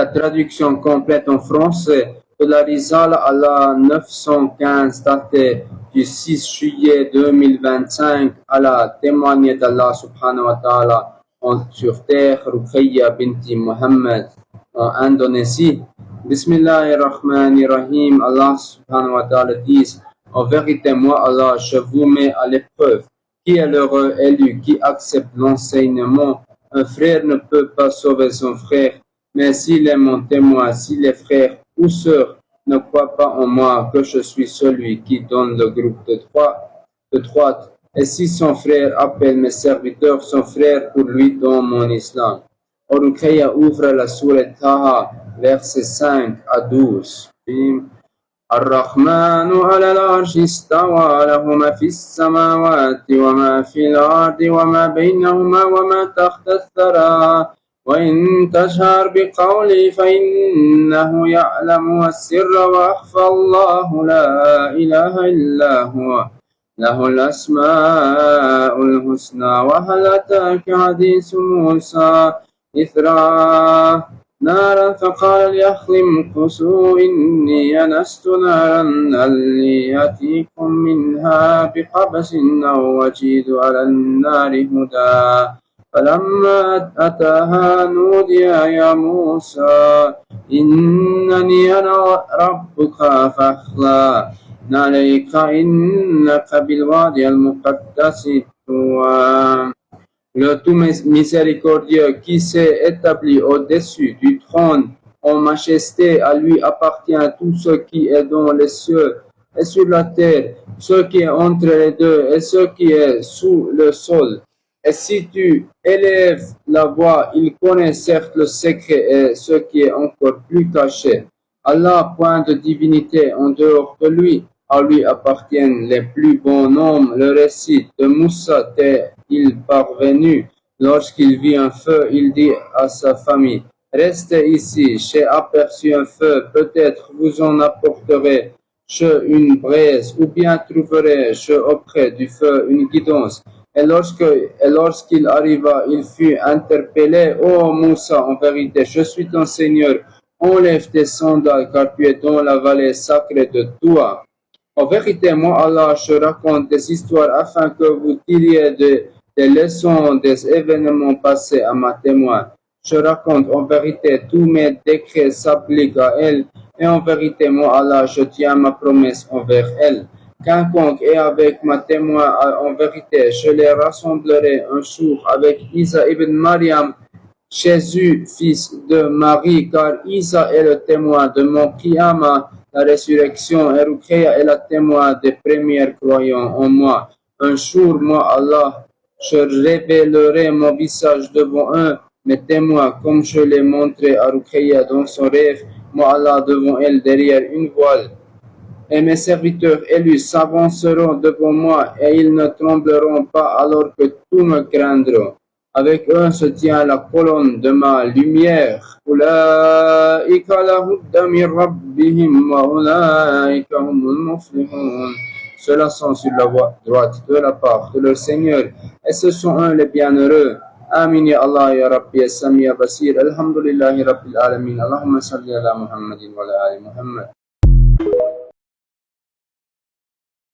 La traduction complète en français de la Risala à la 915 datée du 6 juillet 2025 à la témoignée d'Allah subhanahu wa ta'ala sur terre, Ruqayya binti Muhammad en Indonésie. Bismillahirrahmanirrahim. Allah subhanahu wa ta'ala dit: en vérité, moi, Allah, je vous mets à l'épreuve. Qui est l'heureux élu qui accepte l'enseignement? Un frère ne peut pas sauver son frère, mais s'il est mon témoin, si les frères ou sœurs ne croient pas en moi, que je suis celui qui donne le groupe de droite, et si son frère appelle mes serviteurs son frère pour lui dans mon islam. Ruqayya ouvre la sourate Taha, versets 5 à 12. الرحمن على العرش استوى له ما في السماوات وما في الأرض وما بينهما وما تحت الثرى وإن تجهر بقولي فإنه يعلم السر وأخفى الله لا إله إلا هو له الأسماء الحسنى وهل أتاك حديث موسى إذ رأى نارا فقال لأخلم قسوا إني أنست نارا هل يأتيكم منها بقبس أو أجد على النار هدى فلما أتاها نودي يا موسى إنني أنا ربك فاخلع عليك إنك بالوادي المقدس طوى. Le tout miséricordieux qui s'est établi au-dessus du trône en majesté, à lui appartient tout ce qui est dans les cieux et sur la terre, ce qui est entre les deux et ce qui est sous le sol. Et si tu élèves la voix, il connaît certes le secret et ce qui est encore plus caché. Allah, point de divinité en dehors de lui, à lui appartiennent les plus bons noms. Le récit de Moussa t'est-il parvenu? Lorsqu'il vit un feu, il dit à sa famille: restez ici, j'ai aperçu un feu, peut-être vous en apporterai-je une braise, ou bien trouverai-je auprès du feu une guidance. Et lorsqu'il arriva, il fut interpellé: ô Moussa, en vérité, je suis ton Seigneur, enlève tes sandales, car tu es dans la vallée sacrée de Touba. En vérité, moi, Allah, je raconte des histoires afin que vous tiriez des leçons des événements passés à ma témoin. Je raconte en vérité, tous mes décrets s'appliquent à elle, et en vérité, moi, Allah, je tiens ma promesse envers elle. Quiconque est avec ma témoin, en vérité, je les rassemblerai un jour avec Isa ibn Maryam, Jésus, fils de Marie, car Isa est le témoin de mon Qiyamah, la résurrection, et Ruqayya est la témoin des premiers croyants en moi. Un jour, moi, Allah, je révélerai mon visage devant eux, mes témoins, comme je l'ai montré à Ruqayya dans son rêve, moi, Allah, devant elle, derrière une voile. Et mes serviteurs élus s'avanceront devant moi, et ils ne trembleront pas alors que tous me craindront. Avec eux se tient la colonne de ma lumière. Ulaika ala hudda min rabbihim wa ulaika humul muflihun. Ceux-là sont sur la voie droite de la part de leur Seigneur, et ce sont eux les bienheureux. Amin ya Allah ya Rabbi ya Sami ya Basir. Alhamdulillahi Rabbil Alamin. Allahumma salli ala Muhammadin wa ala ali Muhammad.